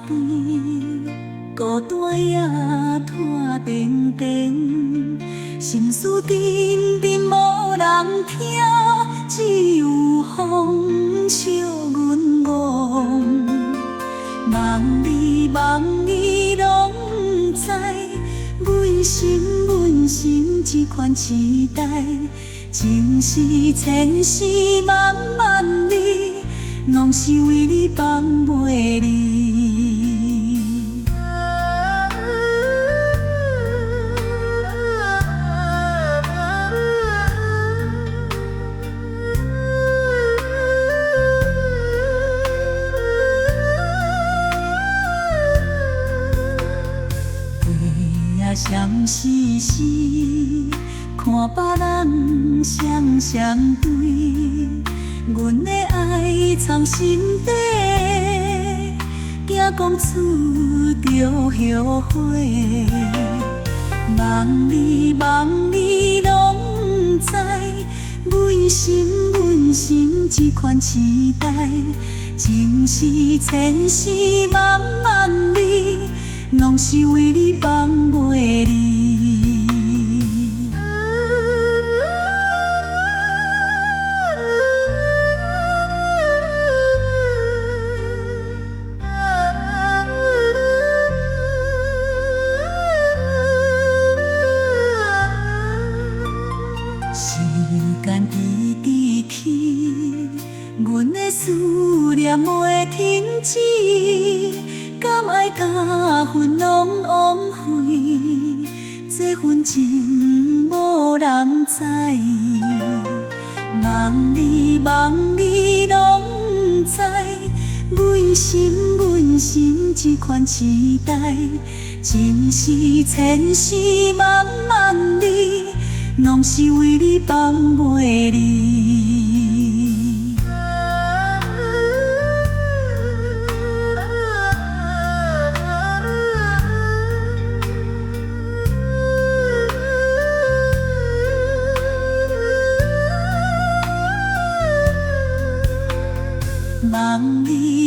边，孤单也拖定定，心事沉沉无人听，只有风笑阮憨。梦你拢不知，阮心这款期待，情是千丝万万里，拢是为你放袂离。相思时，看别人双双对，阮的爱藏心底，惊讲出着后悔。梦你拢不知，阮心这款期待，情是千丝万万里，拢是为你放袂离。时间直去，阮的思念袂停止。敢爱甲份拢枉费，这份情无人知。梦你拢不知，阮心这款期待，情是千丝万万里，拢是为你放袂离。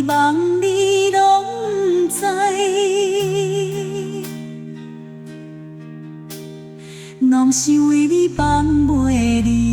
梦你拢不知，拢是为你放袂离。